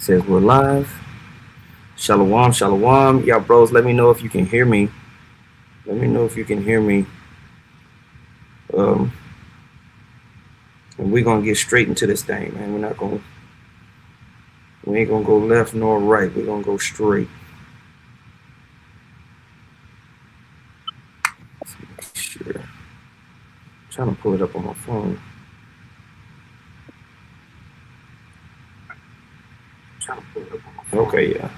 Says we're live. Shalom, shalom. Y'all bros, let me know if you can hear me. Let me know if you can hear me. And we're gonna get straight into this thing, man. We ain't gonna go left nor right. We're gonna go straight. Sure. I'm trying to pull it up on my phone. Okay, yeah.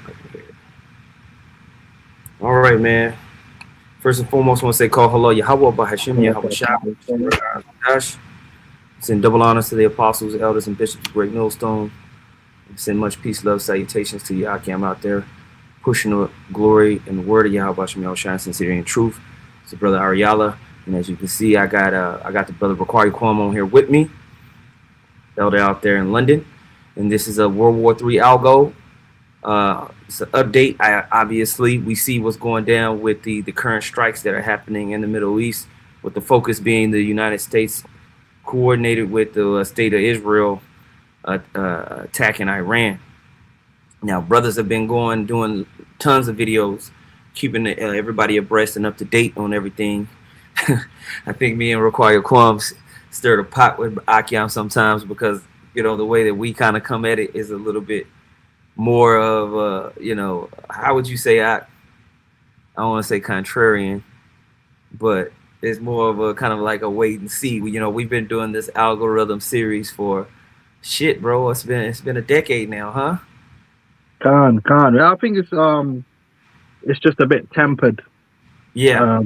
All right, man. First and foremost, I want to say call hello Yahweh Bahashim Yahweh Shah. Send double honors to the apostles, elders, and bishops of Great Millstone. Send much peace, love, salutations to Yakim out there, pushing the glory and the word of Yahweh Bahashim Yahweh Shah, sincerity and truth. It's the brother Ariala, and as you can see, I got the brother Bakari Kwam on here with me, elder out there in London, and this is a World War III Algo. It's an update. Obviously, we see what's going down with the current strikes that are happening in the Middle East, with the focus being the United States coordinated with the state of Israel attacking Iran. Now, brothers have been doing tons of videos, keeping everybody abreast and up to date on everything. I think me and Require Quams stir the pot with Akiam sometimes because, you know, the way that we kind of come at it is a little bit more of, you know, how would you say, I don't want to say contrarian, but it's more of a kind of like a wait and see. You know, we've been doing this algorithm series for shit, bro. It's been a decade now, huh? Can't. I think it's just a bit tempered. Yeah.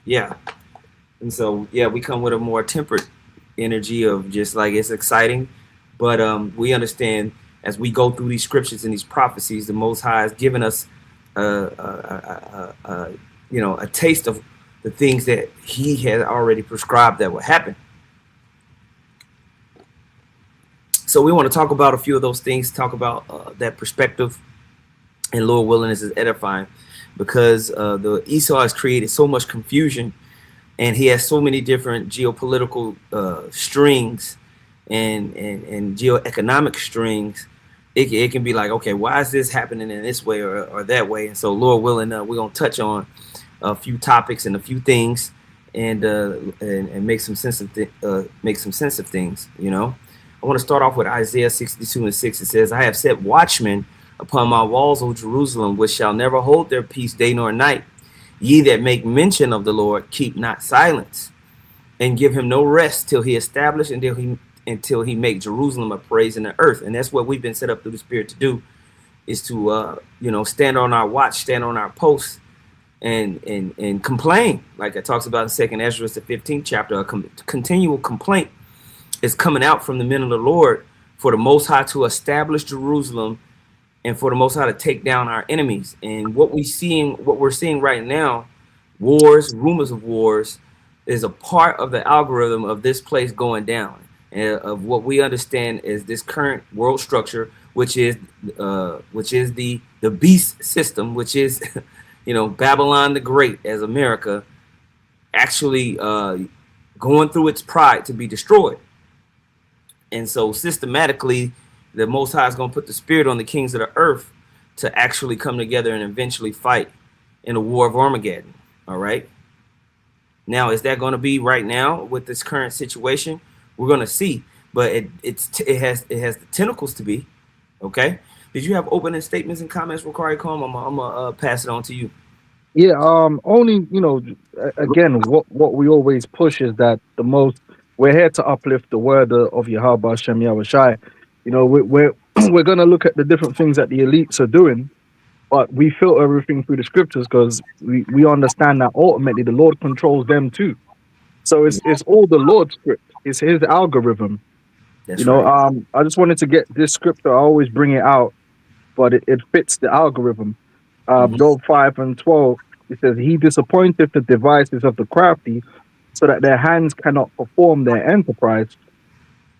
Yeah. And so, yeah, we come with a more tempered energy of just like, it's exciting. But we understand as we go through these scriptures and these prophecies, the Most High has given us, you know, a taste of the things that He had already prescribed that would happen. So we want to talk about a few of those things, talk about that perspective, and Lord willing, this is edifying because the Esau has created so much confusion, and he has so many different geopolitical strings and geoeconomic strings. It can be like, okay, why is this happening in this way or that way? And so, Lord willing, we're gonna touch on a few topics and a few things, and make some sense of things. You know, I want to start off with Isaiah 62:6. It says, "I have set watchmen upon my walls, O Jerusalem, which shall never hold their peace day nor night. Ye that make mention of the Lord, keep not silence, and give him no rest till he establish until he make Jerusalem a praise in the earth." And that's what we've been set up through the Spirit to do, is to you know, stand on our watch, stand on our posts, and complain, like it talks about in 2nd Ezra, the 15th chapter. A continual complaint is coming out from the men of the Lord for the Most High to establish Jerusalem and for the Most High to take down our enemies. And what we're seeing right now, wars, rumors of wars, is a part of the algorithm of this place going down, and of what we understand is this current world structure, which is the beast system, which is you know, Babylon the Great as America actually going through its pride to be destroyed. And so systematically, the Most High is going to put the spirit on the kings of the earth to actually come together and eventually fight in a war of Armageddon. All right. Now, is that going to be right now with this current situation? We're going to see, but it has the tentacles to be. Okay. Did you have opening statements and comments, Ricari Calm? I'm gonna pass it on to you. Yeah. Only, you know, again, what we always push is that we're here to uplift the word of Yahweh Hashem Yahweh Shai. You know, we're gonna look at the different things that the elites are doing, but we filter everything through the scriptures because we understand that ultimately the Lord controls them too. So it's all the Lord's script. It's His algorithm. That's you know, right. I just wanted to get this scripture. I always bring it out, but it fits the algorithm. Job 5:12. It says, "He disappointeth the devices of the crafty, so that their hands cannot perform their enterprise.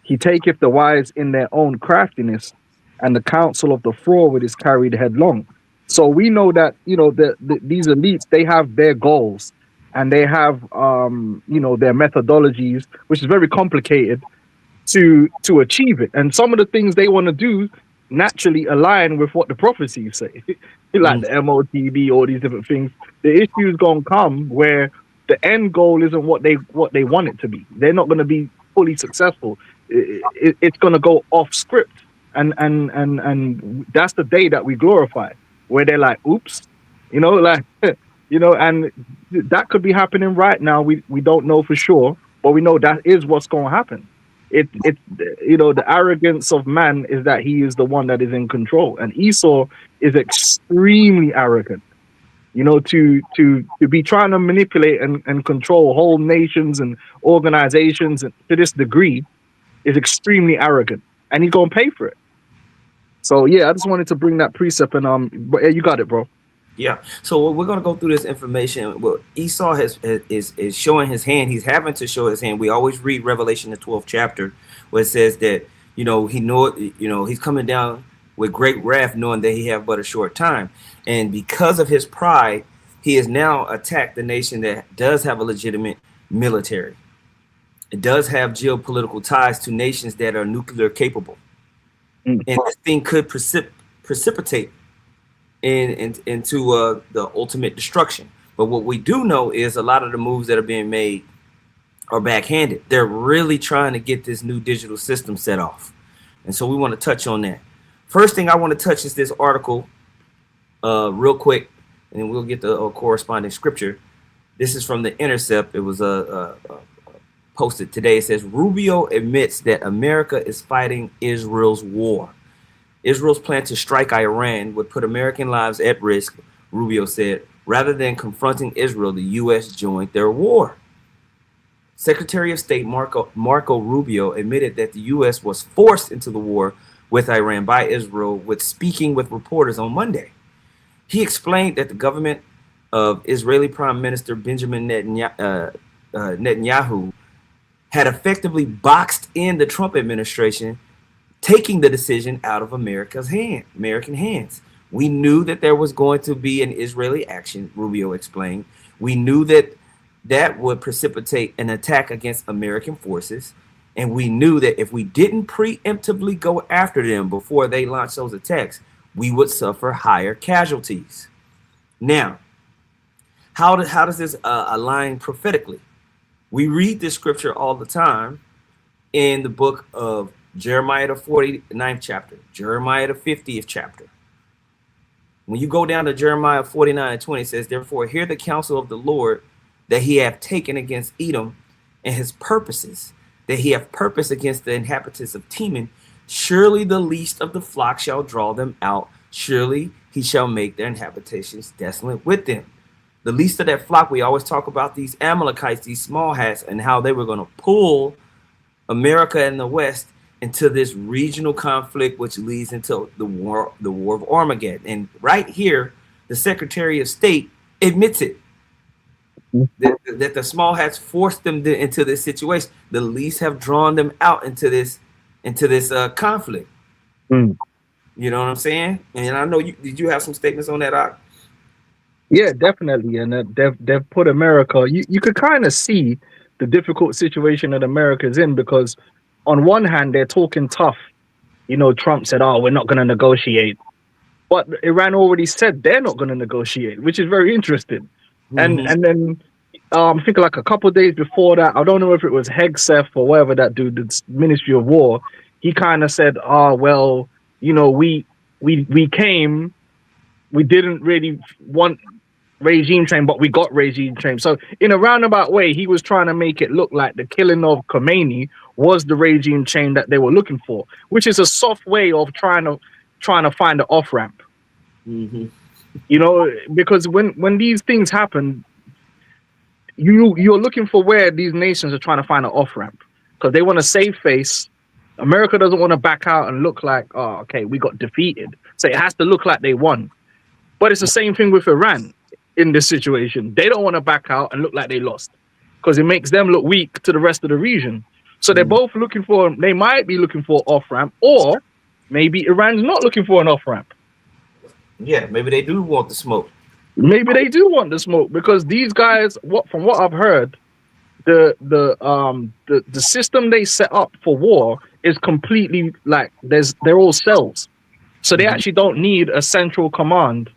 He taketh the wise in their own craftiness, and the counsel of the froward is carried headlong." So we know that, you know, these elites, they have their goals, and they have you know, their methodologies, which is very complicated. to achieve it. And some of the things they want to do naturally align with what the prophecies say, like the MOTB, all these different things. The issue is gonna come where the end goal isn't what they want it to be. They're not gonna be fully successful. It's gonna go off script, and that's the day that we glorify, where they're like, "Oops," like and that could be happening right now. We don't know for sure, but we know that is what's gonna happen. It's the arrogance of man is that he is the one that is in control, and Esau is extremely arrogant. To be trying to manipulate and control whole nations and organizations to this degree is extremely arrogant, and he's gonna pay for it. So yeah, I just wanted to bring that precept, and but yeah, you got it, bro. Yeah. So we're gonna go through this information. Well, Esau is showing his hand. He's having to show his hand. We always read Revelation, the 12th chapter, where it says that he's coming down with great wrath, knowing that he have but a short time, and because of his pride, he has now attacked the nation that does have a legitimate military. It does have geopolitical ties to nations that are nuclear capable, and this thing could precipitate into the ultimate destruction. But what we do know is a lot of the moves that are being made are backhanded. They're really trying to get this new digital system set off, and so we want to touch on that. First thing I want to touch is this article real quick, and then we'll get the corresponding scripture. This is from The Intercept. It was posted today. It says, Rubio admits that America is fighting Israel's war. Israel's plan to strike Iran would put American lives at risk, Rubio said. Rather than confronting Israel, the U.S. joined their war. Secretary of State Marco Rubio admitted that the U.S. was forced into the war with Iran by Israel with speaking with reporters on Monday. He explained that the government of Israeli Prime Minister Benjamin Netanyahu had effectively boxed in the Trump administration, taking the decision out of American hands. We knew that there was going to be an Israeli action, Rubio explained. We knew that would precipitate an attack against American forces. And we knew that if we didn't preemptively go after them before they launched those attacks, we would suffer higher casualties. Now, how does this align prophetically? We read this scripture all the time in the book of Jeremiah, the 49th chapter, Jeremiah, the 50th chapter. When you go down to Jeremiah 49:20, it says, therefore, hear the counsel of the Lord that he hath taken against Edom and his purposes, that he hath purpose against the inhabitants of Teman. Surely the least of the flock shall draw them out. Surely he shall make their inhabitations desolate with them. The least of that flock, we always talk about these Amalekites, these small hats, and how they were going to pull America and the West into this regional conflict, which leads into the war of Armageddon. And right here, the Secretary of State admits it, that the small hats forced them into this situation. The least have drawn them out into this conflict. You know what I'm saying? And I know did you have some statements on that, Ak? Yeah, definitely. And they've put America, you could kind of see the difficult situation that America is in, because on one hand, they're talking tough. Trump said, oh, we're not going to negotiate. But Iran already said they're not going to negotiate, which is very interesting. And then I think like a couple of days before that, I don't know if it was Hegseth or whatever that dude, the Ministry of War, he kind of said, oh, well, we came, we didn't really want regime change, but we got regime change. So in a roundabout way, he was trying to make it look like the killing of Khomeini was the regime change that they were looking for, which is a soft way of trying to find an off ramp. Because when these things happen, you're looking for where these nations are trying to find an off ramp, because they want to save face. America doesn't want to back out and look like, oh, okay, we got defeated. So it has to look like they won. But it's the same thing with Iran in this situation. They don't want to back out and look like they lost, because it makes them look weak to the rest of the region. So they're both they might be looking for an off ramp, or maybe Iran's not looking for an off ramp. Yeah, maybe they do want the smoke. Maybe they do want the smoke, because these guys, from what I've heard, the system they set up for war is completely like they're all cells. So they Mhm. actually don't need a central command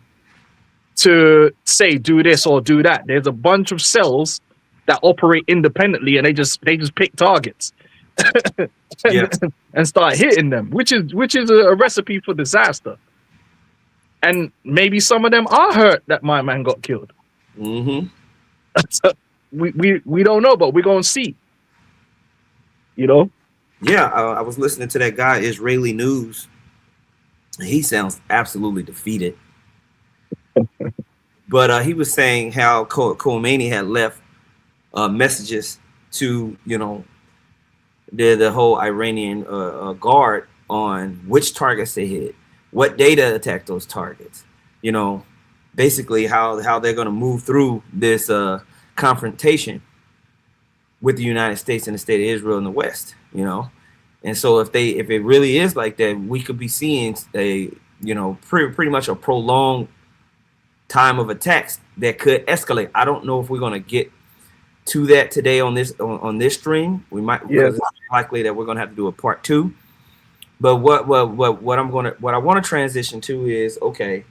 to say do this or do that. There's a bunch of cells that operate independently, and they just pick targets Yeah. and start hitting them, which is a recipe for disaster. And maybe some of them are hurt that my man got killed. Hmm. So we don't know, but we're gonna see. You know. Yeah. I was listening to that guy, Israeli News. He sounds absolutely defeated. But he was saying how Khomeini had left messages to, the whole Iranian guard on which targets they hit, what data attacked those targets. You know, basically how they're going to move through this confrontation with the United States and the state of Israel in the West. And so if it really is like that, we could be seeing a pretty much a prolonged time of attacks that could escalate. I don't know if we're going to get to that today on this stream. We might, because it's likely that we're going to have to do a part 2. But what I want to transition to is, okay,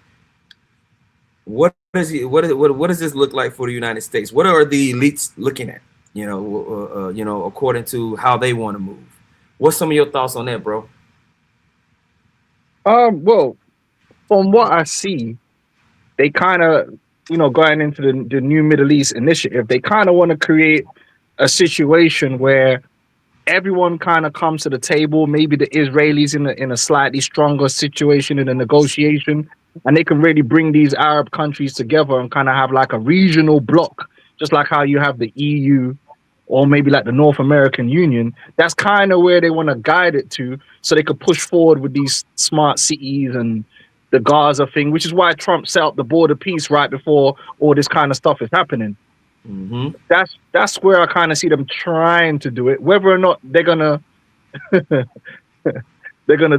what does this look like for the United States? What are the elites looking at? According to how they want to move. What's some of your thoughts on that, bro? Well, from what I see, they kind of, going into the new Middle East initiative, they kind of want to create a situation where everyone kind of comes to the table. Maybe the Israelis in a slightly stronger situation in a negotiation, and they can really bring these Arab countries together and kind of have like a regional bloc, just like how you have the EU or maybe like the North American Union. That's kind of where they want to guide it to, so they could push forward with these smart cities and the Gaza thing, which is why Trump set up the border peace right before all this kind of stuff is happening. Mm-hmm. That's where I kind of see them trying to do it. Whether or not they're gonna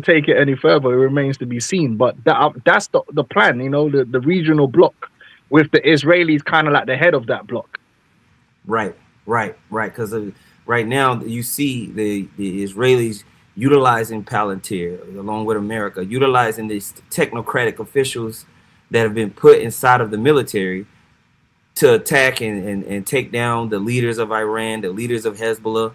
take it any further, it remains to be seen. But that's the plan, the regional bloc, with the Israelis kind of like the head of that bloc. Right. Because right now you see the Israelis utilizing Palantir along with America, utilizing these technocratic officials that have been put inside of the military to attack and take down the leaders of Iran, the leaders of Hezbollah.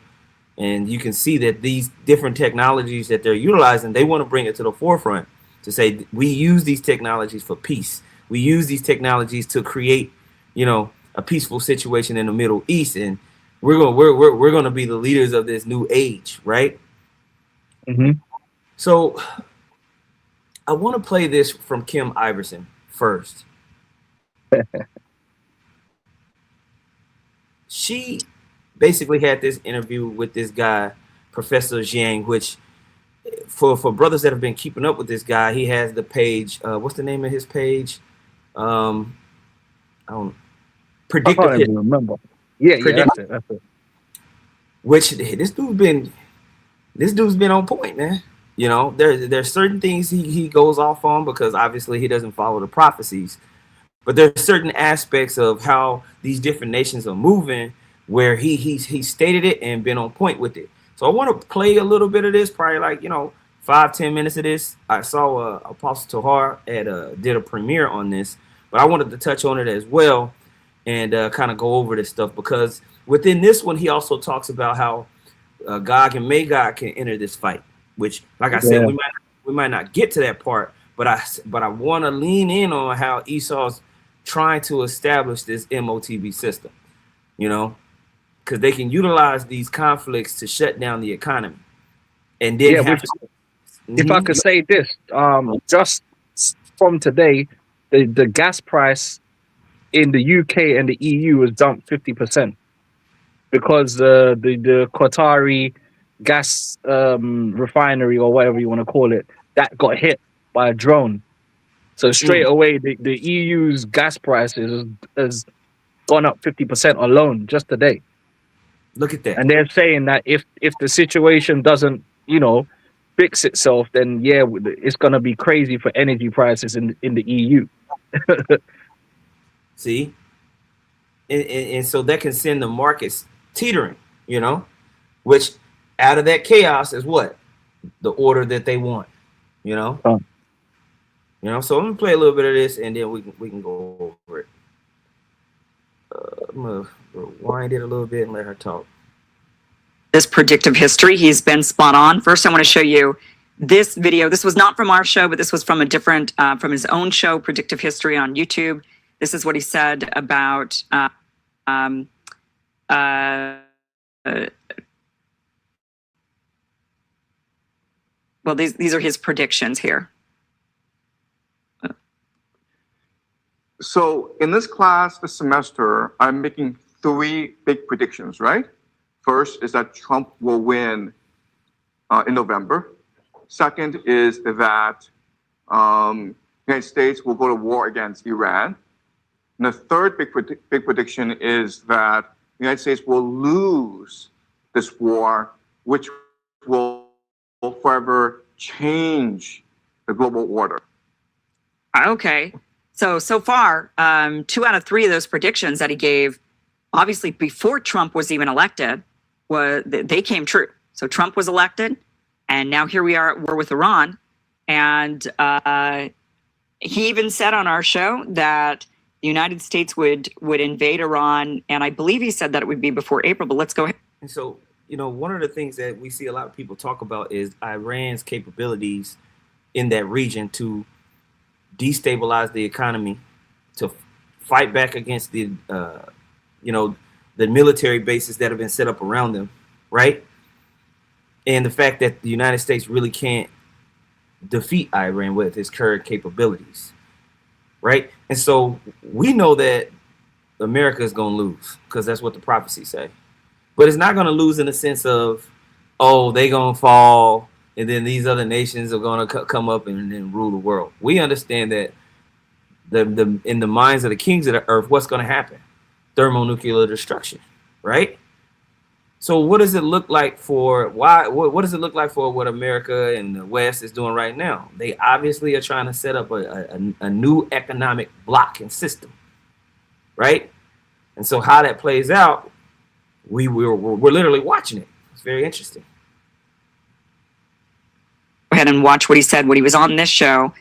And you can see that these different technologies that they're utilizing, they want to bring it to the forefront to say, we use these technologies for peace. We use these technologies to create, a peaceful situation in the Middle East, and we're going to be the leaders of this new age, right? Mm-hmm. So I want to play this from Kim Iverson first. She basically had this interview with this guy, Professor Zhang, which for brothers that have been keeping up with this guy, he has the page. What's the name of his page? I don't. Predictive. I can't even remember. Yeah, that's it. Which this dude's been on point, man. There's certain things he goes off on because obviously he doesn't follow the prophecies, but there's certain aspects of how these different nations are moving where he stated it and been on point with it. So I want to play a little bit of this, probably like 5-10 minutes of this. I saw Apostle Tahar did a premiere on this, but I wanted to touch on it as well and kind of go over this stuff, because within this one he also talks about how Gog and Magog can enter this fight, which, like I said, we might not get to that part, but I want to lean in on how Esau's trying to establish this MOTB system, because they can utilize these conflicts to shut down the economy. And then if I could say this, just from today, the gas price in the UK and the EU has dumped 50% because the Qatari gas refinery, or whatever you want to call it, that got hit by a drone. So straight away, the EU's gas prices has gone up 50% alone just today. Look at that. And they're saying that if the situation doesn't, fix itself, then it's gonna be crazy for energy prices in the EU. See, and so that can send the markets teetering, which out of that chaos is what? The order that they want, Oh. So I'm gonna play a little bit of this and then we can go over it. I'm gonna rewind it a little bit and let her talk. This predictive history, he's been spot on. First, I want to show you this video. This was not from our show, but this was from a different, from his own show, Predictive History on YouTube. This is what he said about well, these are his predictions here. So in this class, this semester, I'm making 3 big predictions, right? First is that Trump will win in November. Second is that the United States will go to war against Iran. And the third big prediction is that the United States will lose this war, which will forever change the global order. Okay. So far, 2 out of 3 of those predictions that he gave, obviously before Trump was even elected, they came true. So Trump was elected, and now here we are at war with Iran. And he even said on our show that the United States would invade Iran, and I believe he said that it would be before April, but let's go ahead. And so, one of the things that we see a lot of people talk about is Iran's capabilities in that region to destabilize the economy, to fight back against the military bases that have been set up around them, right? And the fact that the United States really can't defeat Iran with its current capabilities, right? And so we know that America is going to lose because that's what the prophecies say. But it's not going to lose in the sense of, oh, they're going to fall and then these other nations are going to come up and rule the world. We understand that in the minds of the kings of the earth, what's going to happen? Thermonuclear destruction, right? So what does it look like for what does it look like for what America and the West is doing right now? They obviously are trying to set up a new economic block and system, right? And so how that plays out, we're literally watching it. It's very interesting. Go ahead and watch what he said when he was on this show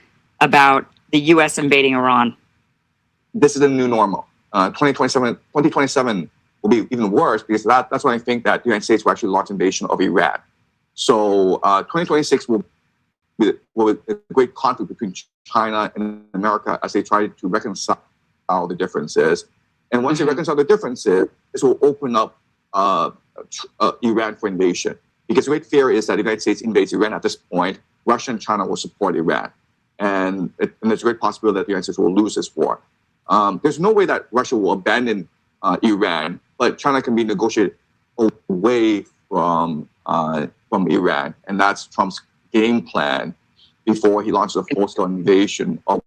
about the U.S. invading Iran. This is the new normal. 2027 will be even worse because that's when I think that the United States will actually launch invasion of Iran. So 2026 will be a great conflict between China and America as they try to reconcile the differences. And once they reconcile the differences, this will open up Iran for invasion. Because the great fear is that if the United States invades Iran at this point, Russia and China will support Iran. And there's a great possibility that the United States will lose this war. There's no way that Russia will abandon Iran, but China can be negotiated away from Iran. And that's Trump's game plan before he launches a full-scale invasion of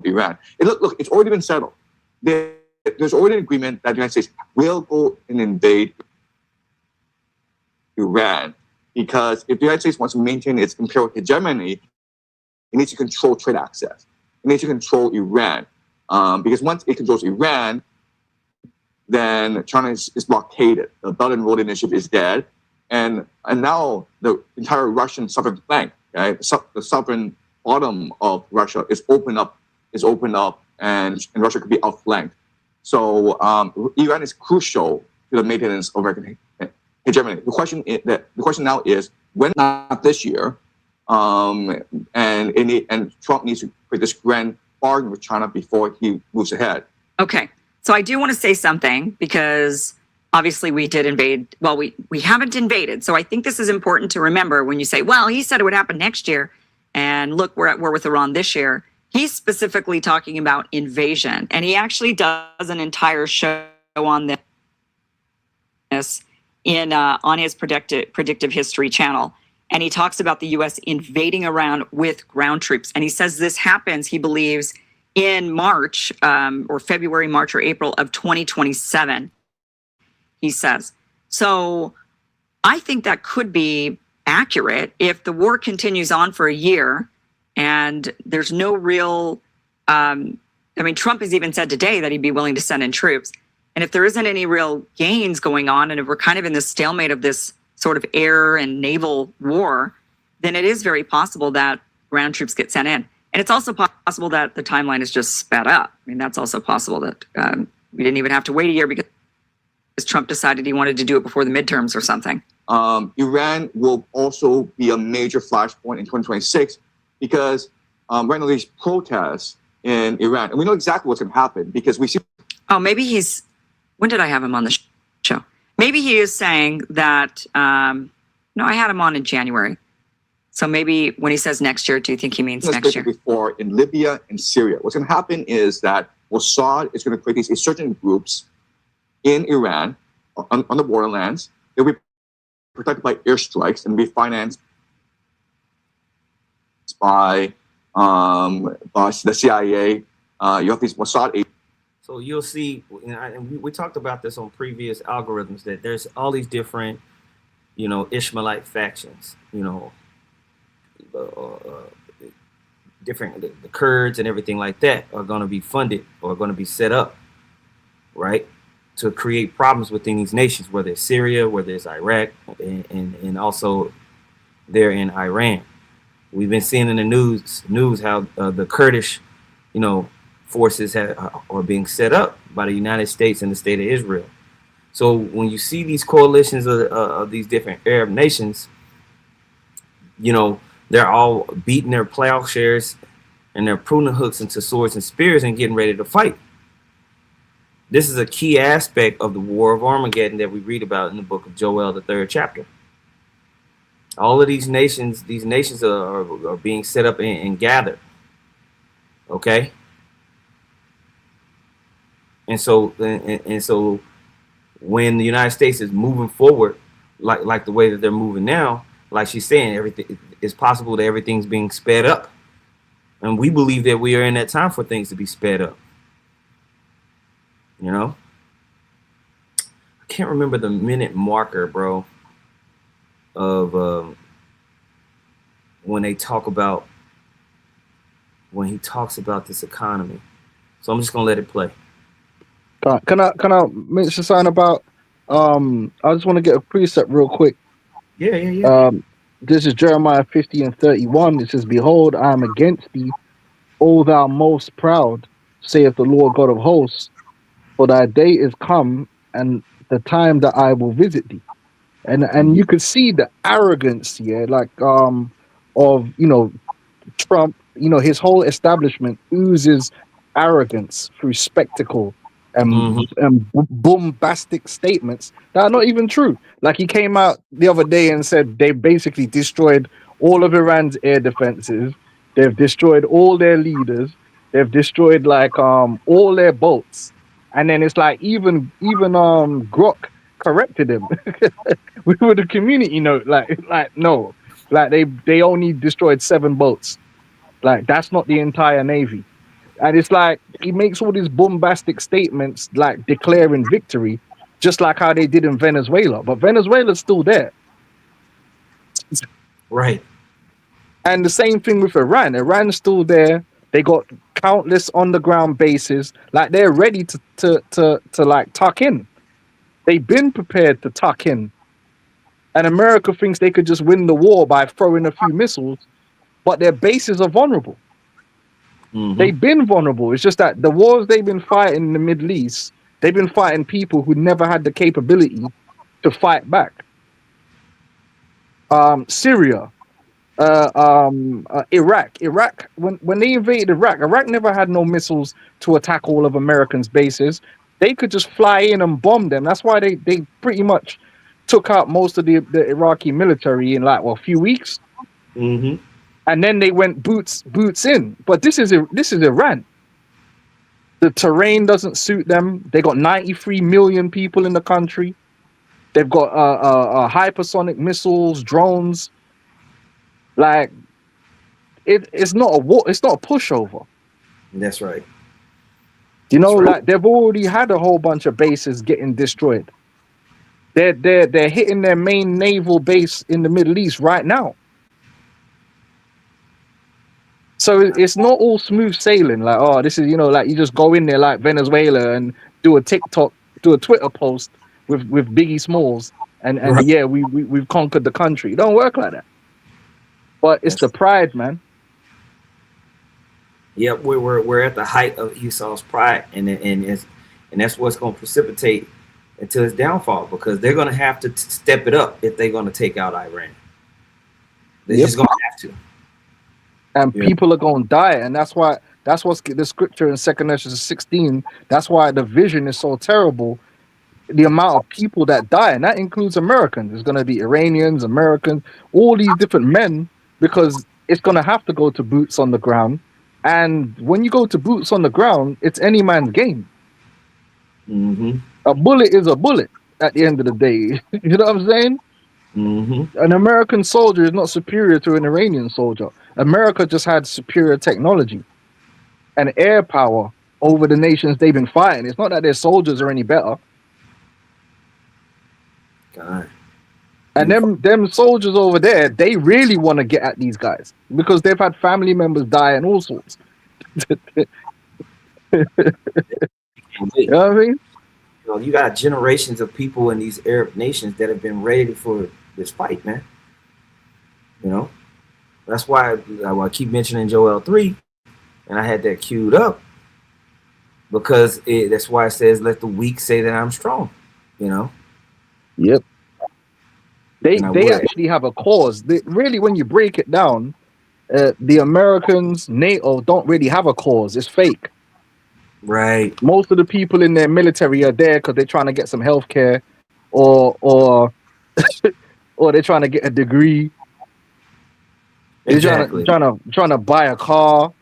Iran. Look, it's already been settled. There's already an agreement that the United States will go and invade Iran, because if the United States wants to maintain its imperial hegemony, it needs to control trade access. It needs to control Iran. Because once it controls Iran, then China is blockaded. The Belt and Road Initiative is dead. And now the entire Russian southern flank, right? The southern bottom of Russia is open up, and Russia could be outflanked. So Iran is crucial to the maintenance of American hegemony. The question now is, when not this year, and Trump needs to create this grand bargain with China before he moves ahead. Okay, so I do want to say something, because obviously we did invade. Well, we haven't invaded. So I think this is important to remember when you say, well, he said it would happen next year. And look, we're at war with Iran this year. He's specifically talking about invasion. And he actually does an entire show on this on his predictive history channel. And he talks about the U.S. invading Iran with ground troops. And he says this happens, he believes, in March or February, March or April of 2027, he says. So I think that could be accurate if the war continues on for a year and there's no real, Trump has even said today that he'd be willing to send in troops. And if there isn't any real gains going on, and if we're kind of in this stalemate of this sort of air and naval war, then it is very possible that ground troops get sent in. And it's also possible that the timeline is just sped up. I mean, that's also possible that we didn't even have to wait a year because Trump decided he wanted to do it before the midterms or something. Iran will also be a major flashpoint in 2026 because right now there's protests in Iran. And we know exactly what's going to happen because we see. Oh, maybe he's. When did I have him on the show? Maybe he is saying that. No, I had him on in January. So maybe when he says next year, do you think he means next year? Before in Libya and Syria, what's going to happen is that Mossad is going to create these insurgent groups in Iran on the borderlands. They'll be protected by airstrikes and be financed by the CIA. You have these Mossad agents. So you'll see, and we talked about this on previous algorithms, that there's all these different, Ishmaelite factions, different, the Kurds and everything like that are going to be funded or going to be set up, right, to create problems within these nations, whether it's Syria, whether it's Iraq, and also there in Iran. We've been seeing in the news how the Kurdish, forces are being set up by the United States and the state of Israel. So when you see these coalitions of these different Arab nations, they're all beating their plowshares and they're pruning hooks into swords and spears and getting ready to fight. This is a key aspect of the War of Armageddon that we read about in the book of Joel, the 3rd chapter. All of these nations are being set up and gathered. Okay. And so when the United States is moving forward, like the way that they're moving now, like she's saying, everything it's possible that everything's being sped up. And we believe that we are in that time for things to be sped up. I can't remember the minute marker, bro, of when he talks about this economy. So I'm just gonna let it play. Can I mention something about I just want to get a precept real quick. Yeah. This is Jeremiah 50:31. It says, "Behold, I am against thee, O thou most proud, saith the Lord God of hosts, for thy day is come, and the time that I will visit thee." And you could see the arrogance here, of Trump. His whole establishment oozes arrogance through spectacle and bombastic statements that are not even true. Like he came out the other day and said they basically destroyed all of Iran's air defenses. They've destroyed all their leaders. They've destroyed all their boats. And then it's like even Grok corrected him. We were the community note, no, they only destroyed 7 boats. That's not the entire Navy. And it's like he makes all these bombastic statements, declaring victory, just like how they did in Venezuela. But Venezuela's still there. Right. And the same thing with Iran. Iran's still there. They got countless underground bases. They're ready to tuck in. They've been prepared to tuck in. And America thinks they could just win the war by throwing a few missiles, but their bases are vulnerable. Mm-hmm. They've been vulnerable. It's just that the wars they've been fighting in the Middle East, they've been fighting people who never had the capability to fight back. Syria, Iraq. When they invaded Iraq never had no missiles to attack all of Americans' bases. They could just fly in and bomb them. That's why they pretty much took out most of the Iraqi military in a few weeks. Mm-hmm. And then they went boots in. But this is Iran. The terrain doesn't suit them. They got 93 million people in the country. They've got hypersonic missiles, drones. It's not a war. It's not a pushover. That's right. They've already had a whole bunch of bases getting destroyed. They're hitting their main naval base in the Middle East right now. So it's not all smooth sailing. This is you just go in there like Venezuela and do a TikTok do a Twitter post with Biggie Smalls and Right. yeah, we've conquered the country. It don't work like that. But it's the pride, man. Yeah, we're at the height of Esau's pride, and that's what's going to precipitate into his downfall, because they're going to have to step it up if they're going to take out Iran. They're just going to have to. And people are going to die, and that's what's the scripture in 2 Esdras 16. That's why the vision is so terrible. The amount of people that die, and that includes Americans. There's going to be Iranians, Americans, all these different men, because it's going to have to go to boots on the ground. And when you go to boots on the ground, it's any man's game. Mm-hmm. A bullet is a bullet at the end of the day. You know what I'm saying? Mm-hmm. An American soldier is not superior to an Iranian soldier. America just had superior technology and air power over the nations they've been fighting. It's not that their soldiers are any better. God. And them soldiers over there, they really want to get at these guys because they've had family members die and all sorts. You know what I mean? You know, you got generations of people in these Arab nations that have been ready for this fight, man. You know, that's why I keep mentioning WW3, and I had that queued up because that's why it says, "Let the weak say that I'm strong." You know. Yep. They actually have a cause. Really, when you break it down, the Americans, NATO, don't really have a cause. It's fake. Right. Most of the people in their military are there because they're trying to get some health care, or or they're trying to get a degree. Exactly. They're trying to buy a car.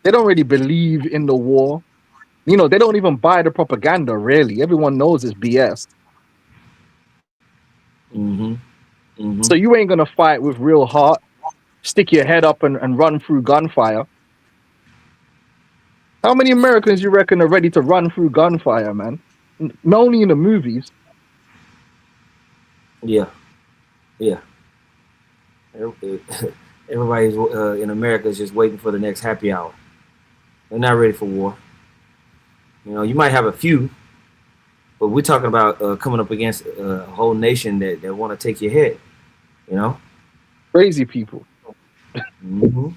They don't really believe in the war. You know, they don't even buy the propaganda. Really, everyone knows it's BS. Mm-hmm. Mm-hmm. So you ain't gonna fight with real heart, stick your head up and run through gunfire. How many Americans you reckon are ready to run through gunfire, man? Not only in the movies. Yeah. Everybody's in America is just waiting for the next happy hour. They're not ready for war. You know, you might have a few, but we're talking about coming up against a whole nation that want to take your head. You know, crazy people. Mm-hmm.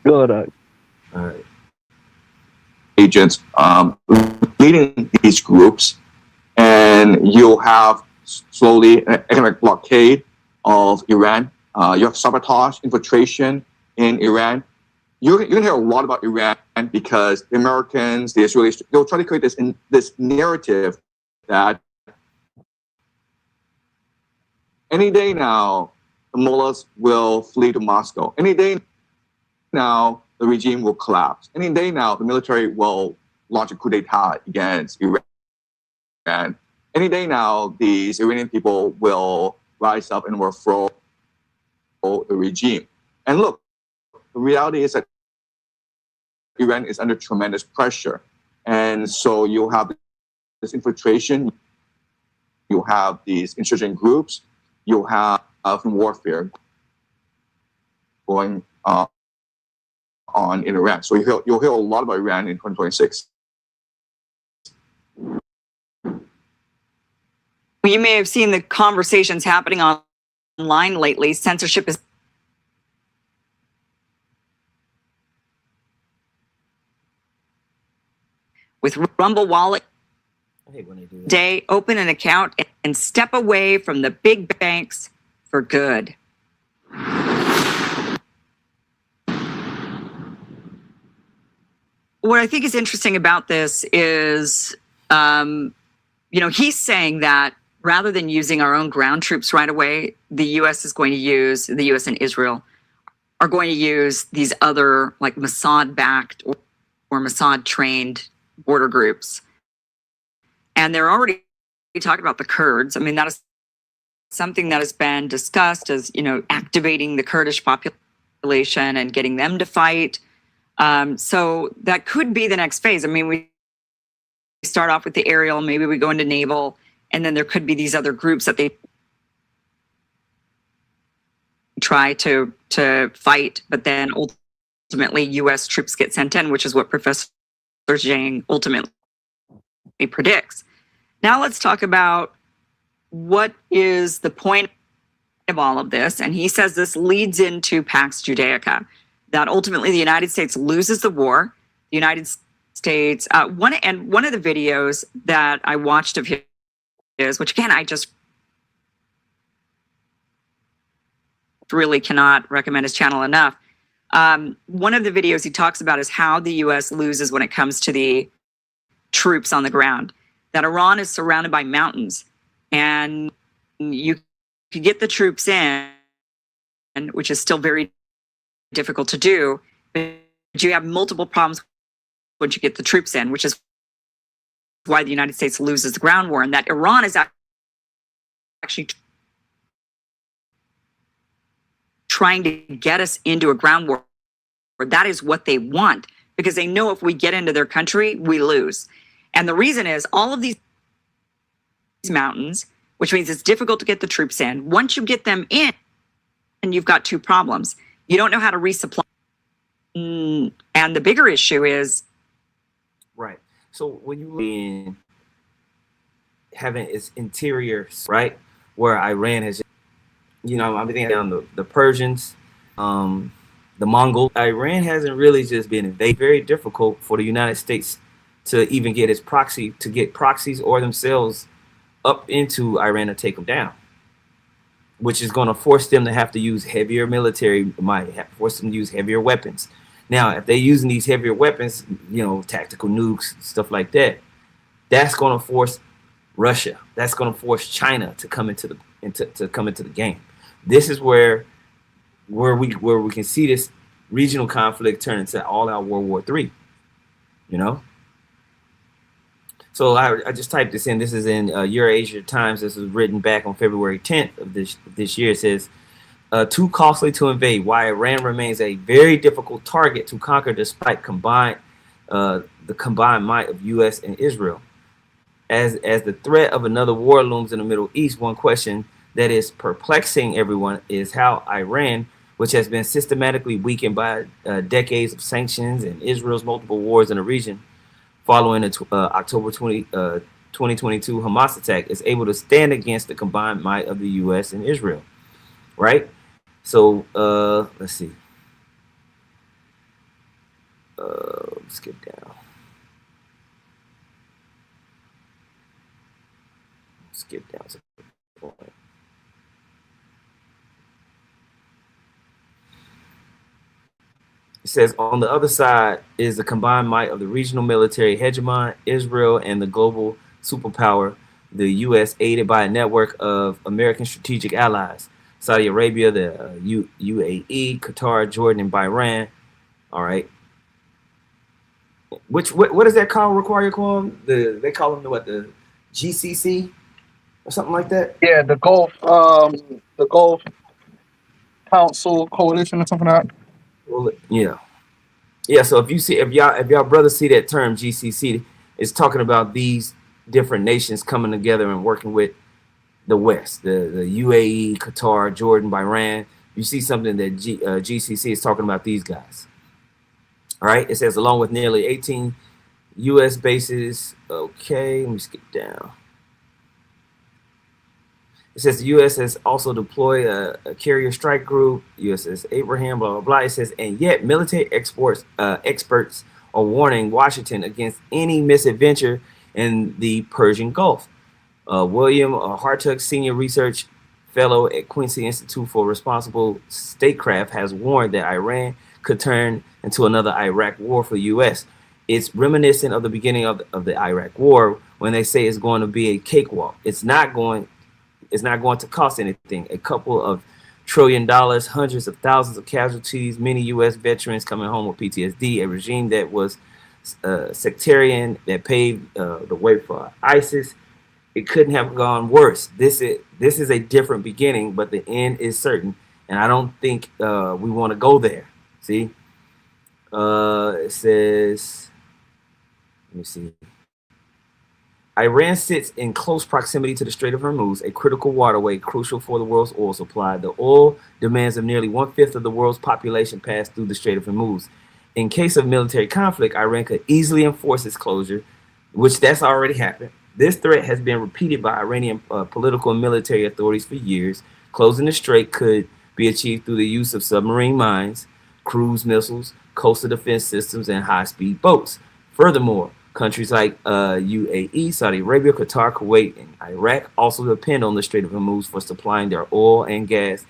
Good. All right. Agents leading these groups, and you'll have slowly an economic blockade of Iran. You have sabotage, infiltration in Iran. You're going to hear a lot about Iran because the Americans, the Israelis, they'll try to create this narrative that any day now, the mullahs will flee to Moscow. Any day now, the regime will collapse. Any day now, the military will launch a coup d'etat against Iran. Any day now, these Iranian people will rise up and overthrow the regime. And look, the reality is that Iran is under tremendous pressure. And so you'll have this infiltration, you'll have these insurgent groups, you'll have warfare going on in Iran. So you'll hear a lot about Iran in 2026. You may have seen the conversations happening online lately. Censorship is with Rumble Wallet. I hate when they do that. Day, open an account and step away from the big banks for good. What I think is interesting about this is, he's saying that rather than using our own ground troops right away, the U.S. and Israel are going to use these other like Mossad-backed or Mossad-trained border groups. And they're already talking about the Kurds. I mean, that is something that has been discussed as, activating the Kurdish population and getting them to fight. So that could be the next phase. I mean, we start off with the aerial, maybe we go into naval, and then there could be these other groups that they try to fight, but then ultimately U.S. troops get sent in, which is what Professor Zhang ultimately predicts. Now let's talk about what is the point of all of this. And he says this leads into Pax Judaica, that ultimately the United States loses the war. The United States, one of the videos that I watched of his, which again, I just really cannot recommend his channel enough. One of the videos he talks about is how the U.S. loses when it comes to the troops on the ground, that Iran is surrounded by mountains and you can get the troops in, which is still very difficult to do, but you have multiple problems once you get the troops in, which is why the United States loses the ground war, and that Iran is actually trying to get us into a ground war. That is what they want, because they know if we get into their country, we lose. And the reason is all of these mountains, which means it's difficult to get the troops in. Once you get them in, and you've got two problems. You don't know how to resupply. And the bigger issue is... Right. So when you in having its interior, right, where Iran has, you know, I'm thinking down the Persians, the Mongols. Iran hasn't really just been invaded. Very difficult for the United States to even get its proxies or themselves up into Iran to take them down, which is going to force them to have to use heavier military might, force them to use heavier weapons. Now, if they're using these heavier weapons, you know, tactical nukes, stuff like that, that's going to force Russia. That's going to force China to come into the game. This is where we can see this regional conflict turn into all-out World War III. You know. So I just typed this in. This is in Eurasia Times. This was written back on February 10th of this year. It says, too costly to invade, why Iran remains a very difficult target to conquer despite the combined might of U.S. and Israel. As the threat of another war looms in the Middle East, one question that is perplexing everyone is how Iran, which has been systematically weakened by decades of sanctions and Israel's multiple wars in the region, following the October 2022 Hamas attack, is able to stand against the combined might of the U.S. and Israel, right? So let's see. Skip down. Skip down. It says, on the other side is the combined might of the regional military hegemon, Israel, and the global superpower, the U.S., aided by a network of American strategic allies, Saudi Arabia, the UAE, Qatar, Jordan, and Bahrain. All right. What does that require call them? They call them the GCC or something like that? Yeah, the Gulf Council Coalition or something like that. Well, yeah. So if y'all brothers see that term GCC, it's talking about these different nations coming together and working with the West, the UAE, Qatar, Jordan, Bahrain. You see something that GCC is talking about these guys. All right. It says along with nearly 18 U.S. bases. Okay, let me skip down. It says the U.S. has also deployed a carrier strike group, USS Abraham, blah, blah, blah. It says, and yet military experts are warning Washington against any misadventure in the Persian Gulf. William Hartug, senior research fellow at Quincy Institute for Responsible Statecraft, has warned that Iran could turn into another Iraq war for the U.S. It's reminiscent of the beginning of the Iraq war when they say it's going to be a cakewalk. It's not going to cost anything. A couple of $1 trillion, hundreds of thousands of casualties, many U.S. veterans coming home with PTSD, a regime that was sectarian, that paved the way for ISIS. It couldn't have gone worse. This is a different beginning, but the end is certain. And I don't think we want to go there. See? It says, let me see. Iran sits in close proximity to the Strait of Hormuz, a critical waterway crucial for the world's oil supply. The oil demands of nearly 1/5 of the world's population pass through the Strait of Hormuz. In case of military conflict, Iran could easily enforce its closure which that's already happened. This threat has been repeated by Iranian political and military authorities for years. Closing the strait could be achieved through the use of submarine mines, cruise missiles, coastal defense systems, and high-speed boats. Furthermore, countries like UAE, Saudi Arabia, Qatar, Kuwait, and Iraq also depend on the Strait of Hormuz for supplying their oil and gas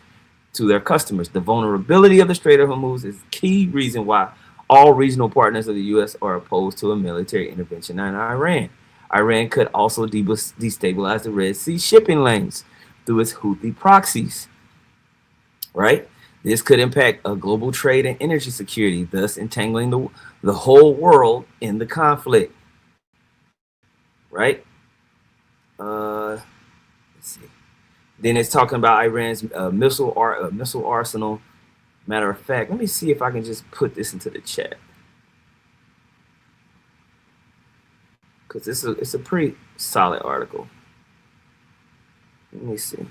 to their customers. The vulnerability of the Strait of Hormuz is a key reason why all regional partners of the U.S. are opposed to a military intervention in Iran. Iran could also destabilize the Red Sea shipping lanes through its Houthi proxies, right? This could impact global trade and energy security, thus entangling the whole world in the conflict, right? Let's see. Then it's talking about Iran's missile arsenal. Matter of fact, let me see if I can just put this into the chat, because it's a pretty solid article. Let me see.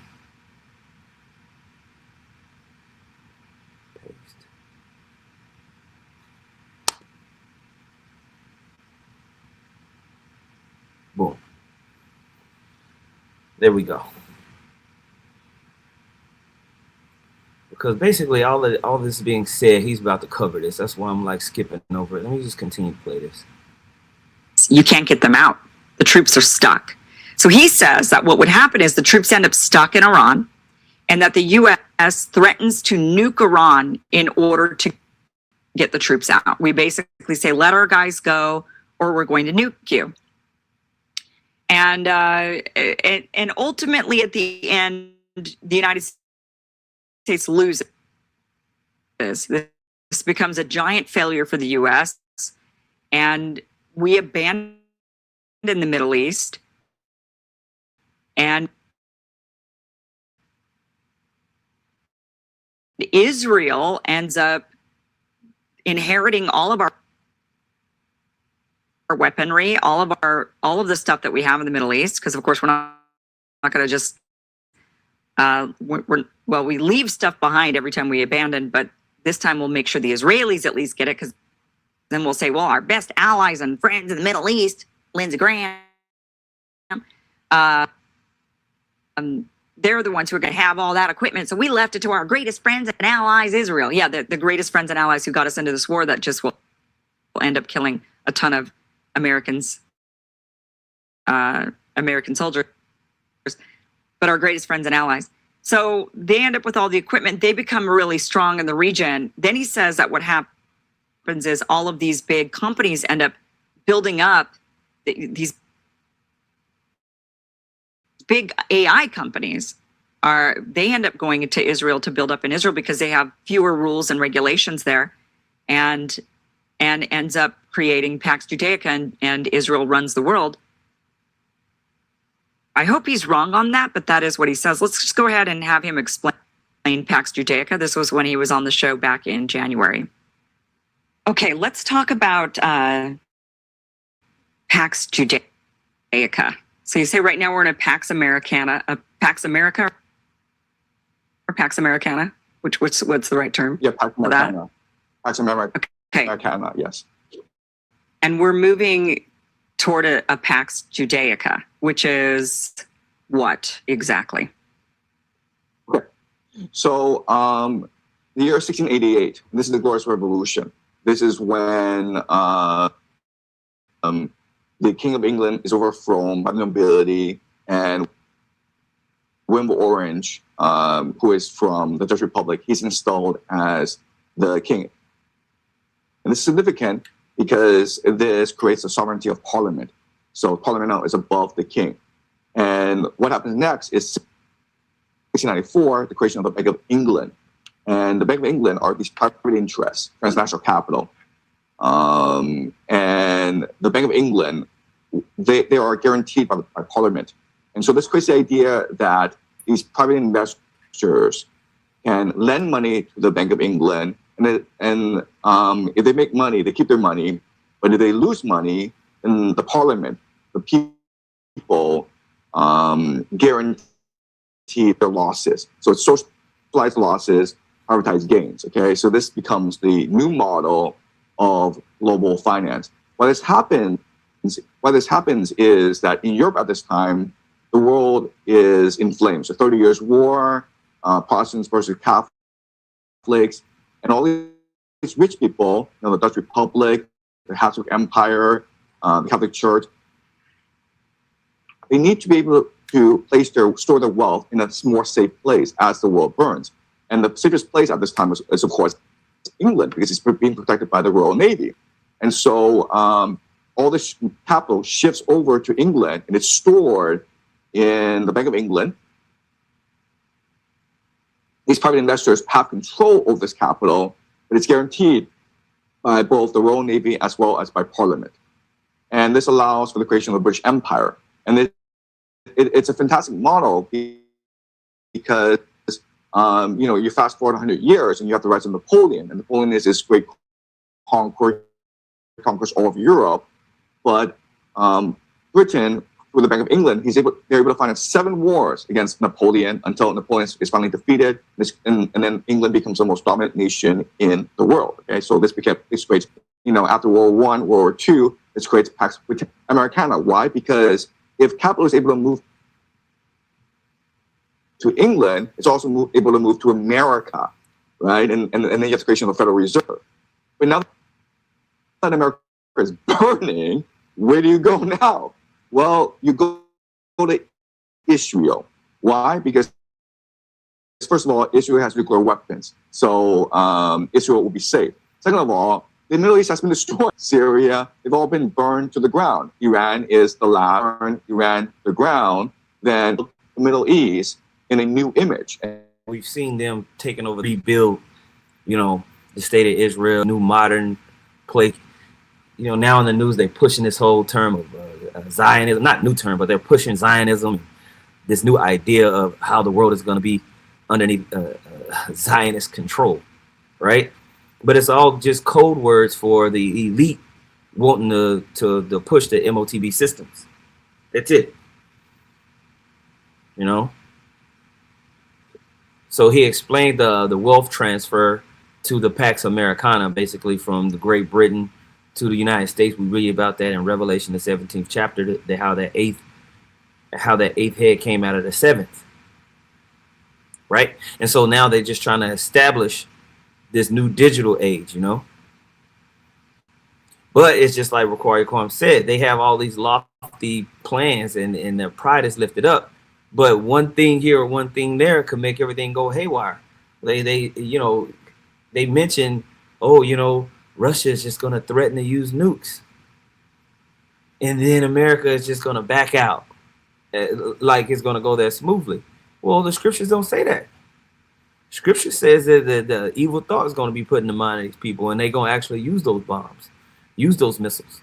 Paste. Boom. There we go. Because basically all this being said, he's about to cover this. That's why I'm like skipping over it. Let me just continue to play this. You can't get them out. The troops are stuck. So he says that what would happen is the troops end up stuck in Iran, and that the U.S. threatens to nuke Iran in order to get the troops out. We basically say, let our guys go, or we're going to nuke you. And ultimately, at the end, the United States loses. This becomes a giant failure for the U.S., and we abandon the Middle East, and Israel ends up inheriting all of our weaponry, all of the stuff that we have in the Middle East, because of course we're not going to just we leave stuff behind every time we abandon, but this time we'll make sure the Israelis at least get it, because then we'll say, well, our best allies and friends in the Middle East, Lindsey Graham, they're the ones who are going to have all that equipment. So we left it to our greatest friends and allies, Israel. Yeah, the greatest friends and allies who got us into this war that just will end up killing a ton of Americans, American soldiers, but our greatest friends and allies. So they end up with all the equipment. They become really strong in the region. Then he says that what happens is all of these big companies end up building up these big AI companies. They end up going into Israel to build up in Israel because they have fewer rules and regulations there, and ends up creating Pax Judaica, and Israel runs the world. I hope he's wrong on that, but that is what he says. Let's just go ahead and have him explain Pax Judaica. This was when he was on the show back in January. Okay, let's talk about Pax Judaica. So you say right now we're in a Pax Americana, a Pax America, or Pax Americana? What's the right term? Yeah, Pax Americana. Pax Americana. Okay. Americana, yes. And we're moving toward a Pax Judaica, which is what exactly? Okay. So the year 1688, this is the Glorious Revolution. This is when the King of England is overthrown by the nobility, and William Orange, who is from the Dutch Republic, he's installed as the king. And this is significant because this creates the sovereignty of Parliament. So Parliament now is above the king. And what happens next is 1694, the creation of the Bank of England. And the Bank of England are these private interests, transnational capital. And the Bank of England, they are guaranteed by Parliament. And so this creates the idea that these private investors can lend money to the Bank of England, and if they make money, they keep their money. But if they lose money, then the Parliament, the people, guarantee their losses. So it's socialized losses, privatized gains. Okay, so this becomes the new model of global finance. What has happened why this happens is that in Europe at this time, the world is in flames. The 30 Years' War, Protestants versus Catholics, and all these rich people, the Dutch Republic, the Habsburg Empire, the Catholic Church, they need to be able to store their wealth in a more safe place as the world burns. And the safest place at this time is of course, England, because it's being protected by the Royal Navy. And so all this capital shifts over to England, and it's stored in the Bank of England. These private investors have control over this capital, but it's guaranteed by both the Royal Navy as well as by Parliament. And this allows for the creation of the British Empire. And it's a fantastic model because you fast forward 100 years and you have the rise of Napoleon, and Napoleon is this great conquers all of Europe. But Britain, with the Bank of England, they're able to finance 7 wars against Napoleon until Napoleon is finally defeated, and then England becomes the most dominant nation in the world. Okay, so this creates, after World War I, World War II, this creates Pax Americana. Why? Because if capital is able to move to England, it's also able to move to America, right? And then you have the creation of the Federal Reserve. But now that America is burning, where do you go now? Well, you go to Israel. Why? Because, first of all, Israel has nuclear weapons. So Israel will be safe. Second of all, the Middle East has been destroyed. Syria, they've all been burned to the ground. Iran is the last. Iran, the ground. Then the Middle East in a new image. We've seen them taking over, rebuild, the state of Israel, new modern place. Now in the news, they're pushing this whole term of Zionism, not new term, but they're pushing Zionism, this new idea of how the world is going to be underneath Zionist control, right? But it's all just code words for the elite wanting to push the MOTB systems. That's it. So he explained the wealth transfer to the Pax Americana, basically from the Great Britain to the United States. We read about that in Revelation, the 17th chapter, how that eighth head came out of the 7th, right? And so now they're just trying to establish this new digital age, But it's just like Ricari Kwame said, they have all these lofty plans and their pride is lifted up. But one thing here or one thing there could make everything go haywire. They mention, Russia is just going to threaten to use nukes. And then America is just going to back out. Like it's going to go there smoothly. Well, the scriptures don't say that. Scripture says that the evil thought is going to be put in the mind of these people, and they're going to actually use those bombs, use those missiles,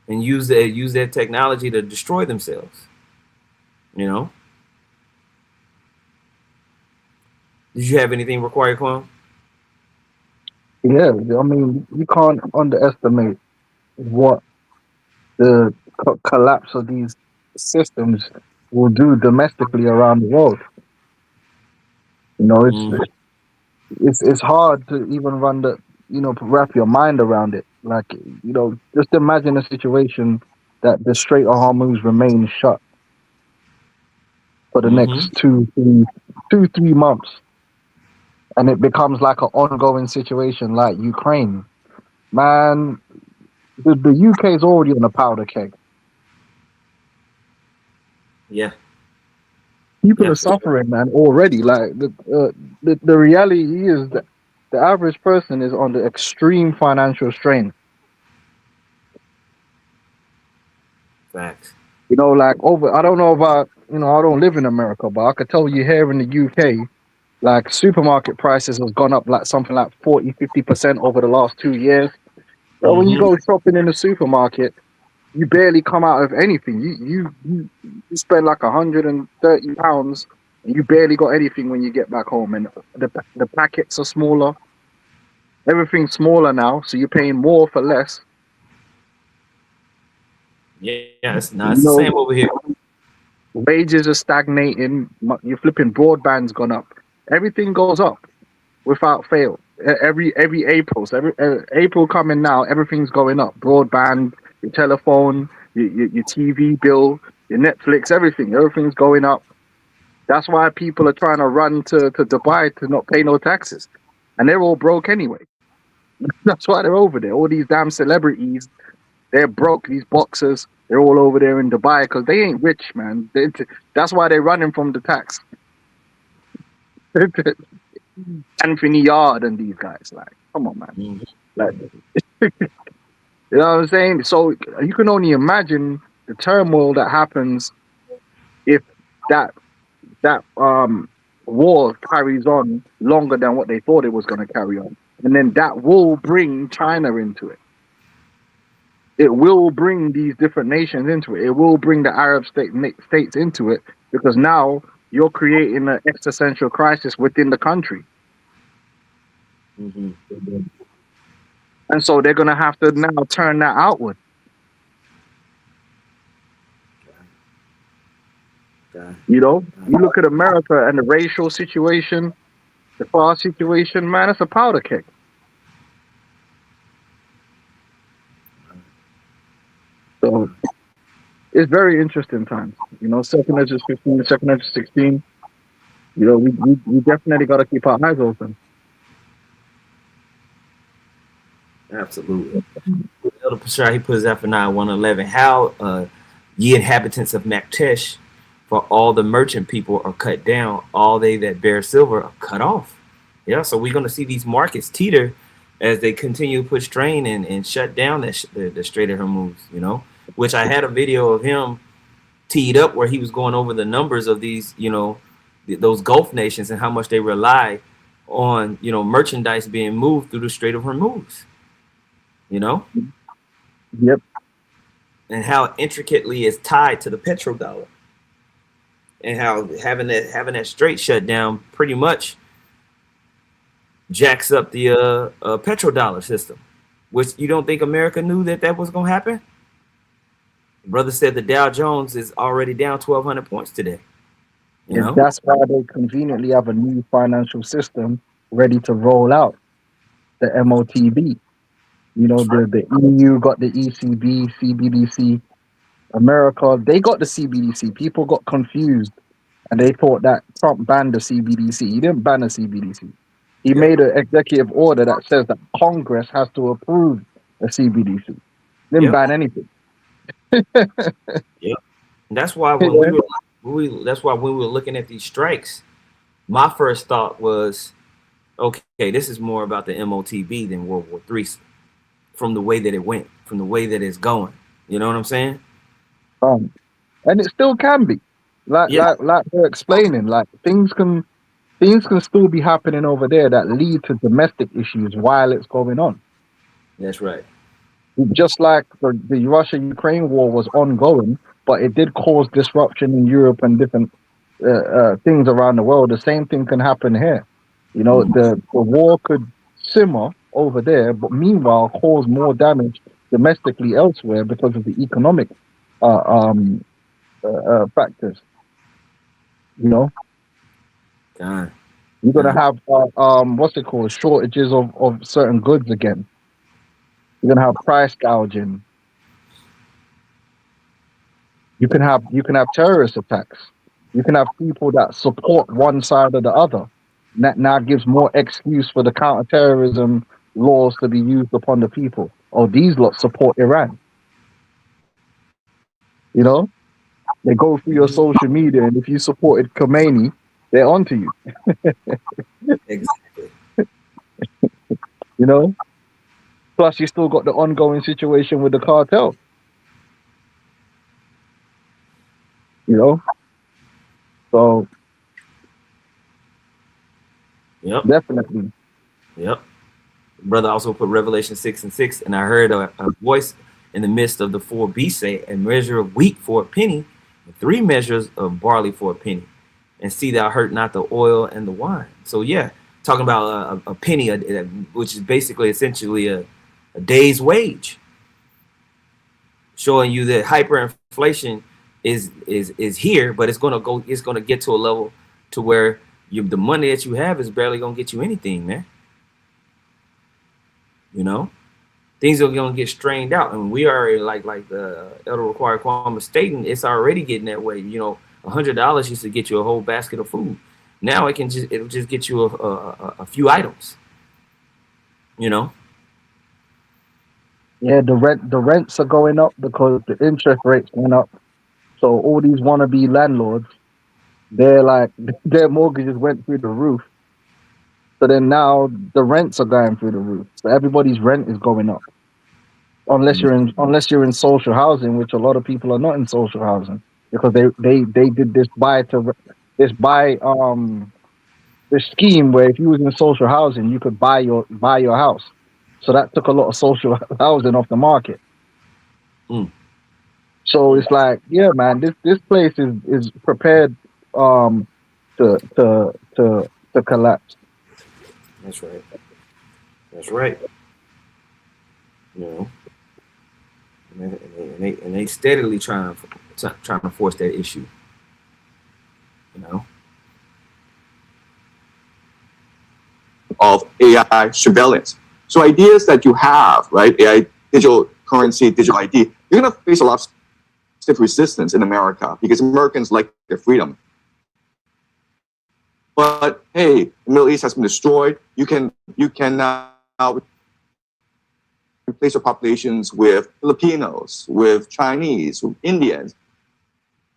and use their technology to destroy themselves. Did you have anything required, Kwame? Yeah, I mean, you can't underestimate what the collapse of these systems will do domestically around the world. It's hard to even wrap your mind around it. Like, just imagine a situation that the Strait of Hormuz remains shut for the next 2-3 months. And it becomes like an ongoing situation like Ukraine. Man, the UK is already on a powder keg. Yeah. People are suffering, man, already. Like the reality is that the average person is under extreme financial strain. Facts. I don't know about, I don't live in America, but I could tell you here in the UK, like supermarket prices has gone up like something like 40-50% over the last 2 years. So when you go shopping in the supermarket, you barely come out of anything. You spend like £130 and you barely got anything when you get back home. And the packets are smaller. Everything's smaller now, so you're paying more for less. Yeah, it's the same over here. Wages are stagnating. You're flipping, broadband's gone up. Everything goes up without fail. Every April. So every April coming now, everything's going up. Broadband, your telephone, your TV bill, your Netflix, everything's going up. That's why people are trying to run to Dubai to not pay no taxes, and they're all broke anyway. That's why they're over there. All these damn celebrities, they're broke. These boxers, they're all over there in Dubai because they ain't rich, man. That's why they're running from the tax. Anthony Yard and these guys, like, come on, man. Like, you know what I'm saying? So you can only imagine the turmoil that happens if that war carries on longer than what they thought it was going to carry on. And then that will bring China into it. It will bring these different nations into it. It will bring the Arab states into it, because now you're creating an existential crisis within the country. Mm-hmm. And so they're going to have to now turn that outward. You know, you look at America and the racial situation, the class situation, man, it's a powder keg. So it's very interesting times. You know, second edge is 15, second edge is 16. You know, we definitely got to keep our eyes open. Absolutely. Elder Pashar, he puts F9 111. How ye inhabitants of Maktesh, for all the merchant people are cut down, all they that bear silver are cut off. Yeah, so we're going to see these markets teeter as they continue to put strain and shut down the Strait of Hormuz, you know, which I had a video of him teed up where he was going over the numbers of these, you know, those Gulf nations and how much they rely on, you know, merchandise being moved through the Strait of Hormuz, you know? Yep. And how intricately it's tied to the petrodollar. And how having that strait shut down pretty much jacks up the petrodollar system, which you don't think America knew that was going to happen? Brother said the Dow Jones is already down 1,200 points today. You know? That's why they conveniently have a new financial system ready to roll out, the MOTB. You know, the EU got the ECB, CBDC. America, they got the CBDC. People got confused and they thought that Trump banned the CBDC. He didn't ban the CBDC. He made an executive order that says that Congress has to approve the CBDC. Didn't ban anything. Yep. That's why when we were looking at these strikes, my first thought was, okay, this is more about the MOTB than World War III, from the way that it went, from the way that it's going. You know what I'm saying? And it still can be, like they're explaining, like things can still be happening over there that lead to domestic issues while it's going on. That's right. Just like the Russia-Ukraine war was ongoing, but it did cause disruption in Europe and different things around the world. The same thing can happen here. You know, the war could simmer over there, but meanwhile cause more damage domestically elsewhere because of the economic factors. You know, you're gonna have what's it called, shortages of certain goods again. You're gonna have price gouging. You can have terrorist attacks. You can have people that support one side or the other. And that now gives more excuse for the counterterrorism laws to be used upon the people. Oh, these lots support Iran. You know, they go through your social media, and if you supported Khomeini, they're onto you. Exactly. You know. Plus, you still got the ongoing situation with the cartel. You know, so definitely. Yep. Brother also put Revelation 6:6, and I heard a voice in the midst of the 4 beasts say, "A measure of wheat for a penny, and 3 measures of barley for a penny, and see thou hurt not the oil and the wine." So yeah, talking about a penny, which is basically essentially a day's wage, showing you that hyperinflation is here, but it's gonna get to a level to where the money that you have is barely gonna get you anything, man. You know, things are gonna get strained out, and we are like the Elder Required Kwame stating, it's already getting that way. You know, $100 used to get you a whole basket of food. Now it'll just get you a few items. You know. Yeah, the rents are going up because the interest rates went up. So all these wannabe landlords, they're like their mortgages went through the roof. So then now the rents are going through the roof. So everybody's rent is going up. Unless you're in social housing, which a lot of people are not in social housing because they did this this scheme where if you was in social housing, you could buy your house. So that took a lot of social housing off the market. Mm. So it's like, yeah, man, this place is prepared to collapse. That's right. That's right. You know, and they steadily trying to force that issue. You know, of AI surveillance. So ideas that you have, right? AI, digital currency, digital ID, you're going to face a lot of stiff resistance in America because Americans like their freedom. But hey, the Middle East has been destroyed. You can now replace your populations with Filipinos, with Chinese, with Indians,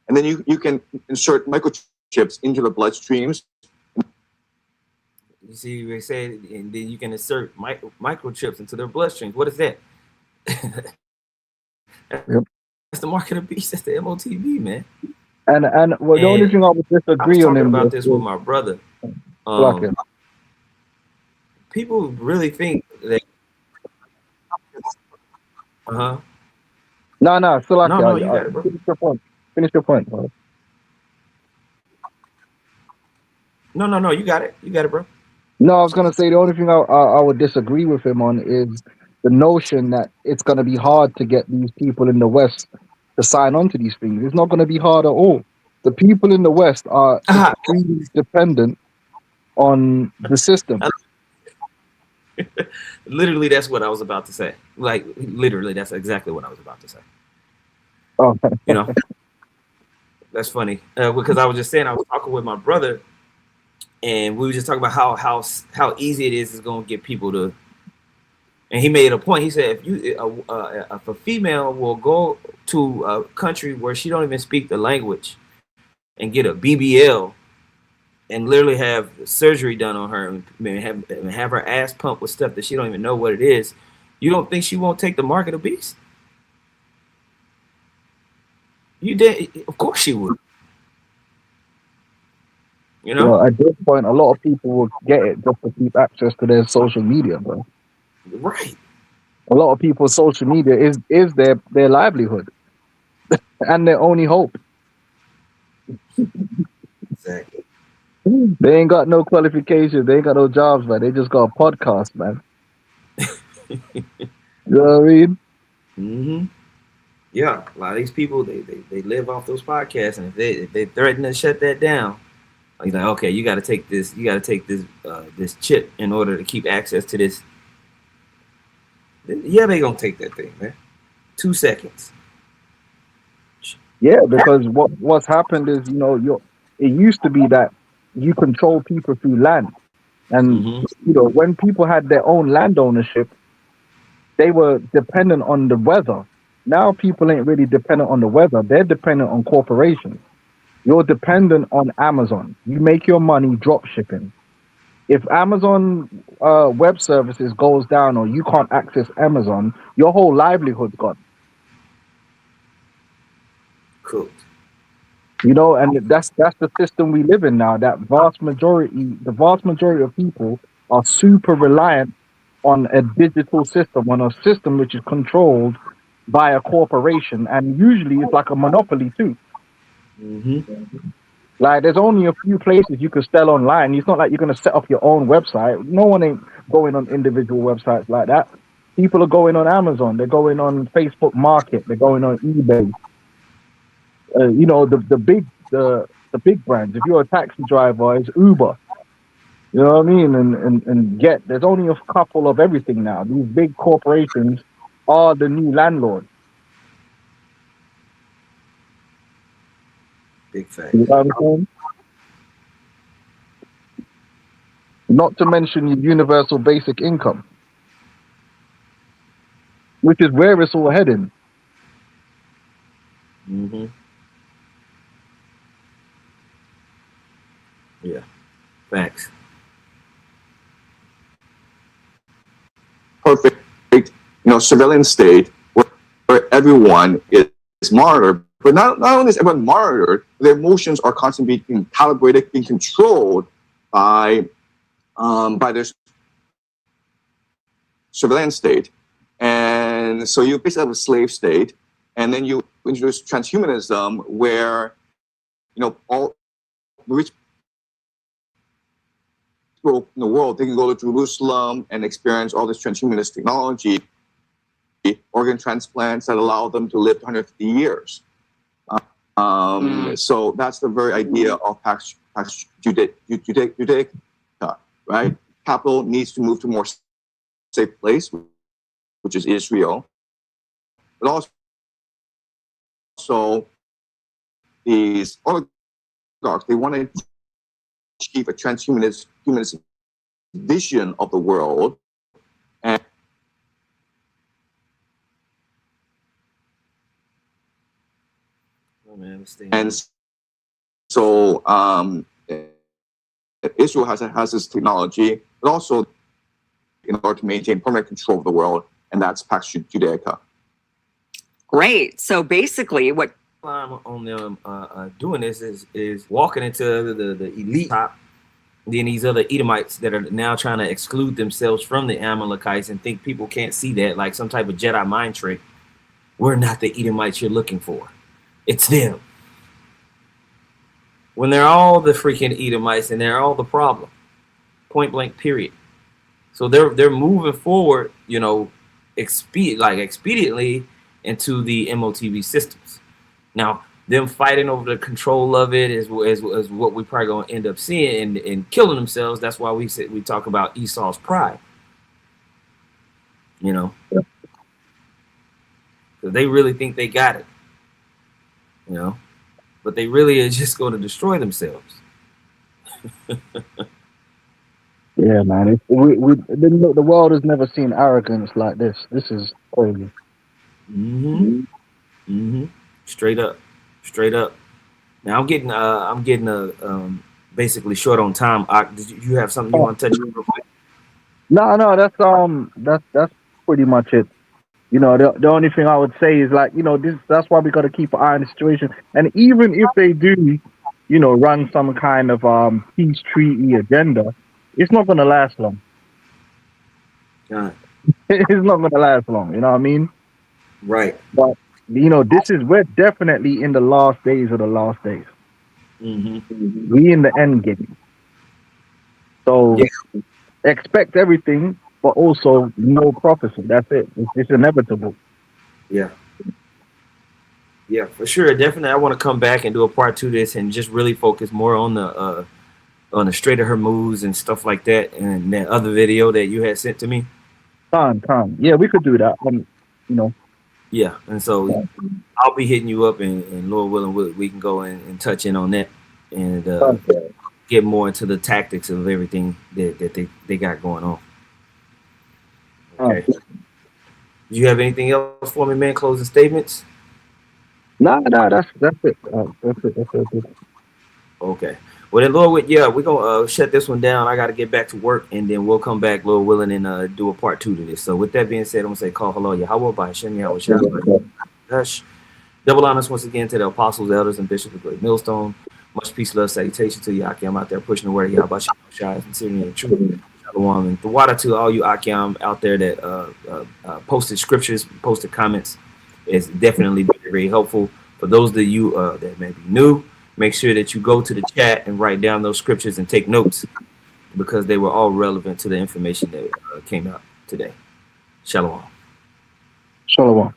and then you can insert microchips into the bloodstreams. you see, they say, and then you can insert microchips into their bloodstream. What is that? Yep. That's the mark of the beast. That's the MOTB, man. And well, the only thing I would disagree I was on talking him about this with my brother. People really think that. No, No, you got it, bro. Finish your point, bro. No, you got it. You got it, bro. No, I was gonna say the only thing I would disagree with him on is the notion that it's gonna be hard to get these people in the West to sign on to these things. It's not gonna be hard at all. The people in the West are extremely dependent on the system. Literally, that's what I was about to say. Like, literally, that's exactly what I was about to say. Oh. You know, that's funny because I was just saying I was talking with my brother, and we were just talking about how easy it is going to get people to. And he made a point. He said, if a female will go to a country where she don't even speak the language and get a BBL and literally have surgery done on her and have her ass pumped with stuff that she don't even know what it is, you don't think she won't take the mark of the beast? You did, of course she would. You know, well, at this point, a lot of people will get it just to keep access to their social media, bro. Right. A lot of people's social media is their livelihood and their only hope. Exactly. They ain't got no qualifications. They ain't got no jobs, man. They just got a podcast, man. You know what I mean? Mm-hmm. Yeah, a lot of these people they live off those podcasts, and if they threaten to shut that down, like okay, you got to take this, this chip in order to keep access to this. Yeah, they gonna take that thing, man. 2 seconds. Yeah, because what's happened is, it used to be that you control people through land, and when people had their own land ownership, they were dependent on the weather. Now people ain't really dependent on the weather; they're dependent on corporations. You're dependent on Amazon. You make your money drop shipping. If Amazon web services goes down or you can't access Amazon, your whole livelihood's gone. Cool. And that's the system we live in now. The vast majority of people are super reliant on a digital system, on a system which is controlled by a corporation, and usually it's like a monopoly too. Like, there's only a few places you can sell online. It's not like you're going to set up your own website. No one ain't going on individual websites like that. People are going on Amazon. They're going on Facebook Market. They're going on eBay. The big brands. If you're a taxi driver, it's Uber. You know what I mean? And there's only a couple of everything now. These big corporations are the new landlord. Big fact. You know what I'm saying? Not to mention your universal basic income, which is where it's all heading. Mm-hmm. Yeah. Facts. Perfect, surveillance state where everyone is monitored. But not only is everyone monitored, their emotions are constantly being calibrated, being controlled by this surveillance state. And so you basically have a slave state, and then you introduce transhumanism, where all rich people in the world, they can go to Jerusalem and experience all this transhumanist technology, organ transplants that allow them to live 150 years. So that's the very idea of Pax Judaica, right? Capital needs to move to a more safe place, which is Israel. But also these oligarchs, they want to achieve a transhumanist vision of the world. And so Israel has this technology, but also in order to maintain permanent control of the world, and that's Pax Judaica. Great. So basically, what on them doing this is walking into the elite top. Then these other Edomites that are now trying to exclude themselves from the Amalekites and think people can't see that, like some type of Jedi mind trick. We're not the Edomites you're looking for. It's them. When they're all the freaking Edomites and they're all the problem. Point blank, period. So they're moving forward, expediently into the MOTV systems. Now, them fighting over the control of it is what we probably gonna end up seeing and killing themselves. That's why we talk about Esau'S pride. Because they really think they got it. But they really are just going to destroy themselves. Yeah, man. The world has never seen arrogance like this. This is crazy. Straight up. Now I'm getting basically short on time. Did you have something you want to touch on real quick? No, that's pretty much it. The only thing I would say is that's why we got to keep an eye on the situation. And even if they do, run some kind of peace treaty agenda, it's not going to last long. It's not going to last long. You know what I mean? Right. But we're definitely in the last days of the last days. We in the end game. So expect everything, but also no prophecy. That's it. It's inevitable. Yeah, for sure. Definitely, I want to come back and do a part 2 of this and just really focus more on the Strait of Hormuz and stuff like that, and that other video that you had sent to me. Time. Yeah, we could do that. Yeah, and so I'll be hitting you up, and Lord willing, we can go and touch in on that and get more into the tactics of everything that they got going on. Okay. Do you have anything else for me, man? Closing statements? No, that's it. That's it. Okay. Well, then, Lord, we're gonna shut this one down. I got to get back to work, and then we'll come back, Lord willing, and do a part 2 to this. So, with that being said, I'm gonna say, call hello, Yahweh, by Hashem, Yahweh, Hush. Double honors once again to the apostles, elders, and bishops of Great Millstone. Much peace, love, salutation to you, Akim, out there pushing the word of Yahweh, Shai, sincerely and truly. And the water to all you Akim out there that posted scriptures, posted comments. It's definitely very, very helpful. For those of you that may be new, make sure that you go to the chat and write down those scriptures and take notes, because they were all relevant to the information that came out today. Shalom. Shalom.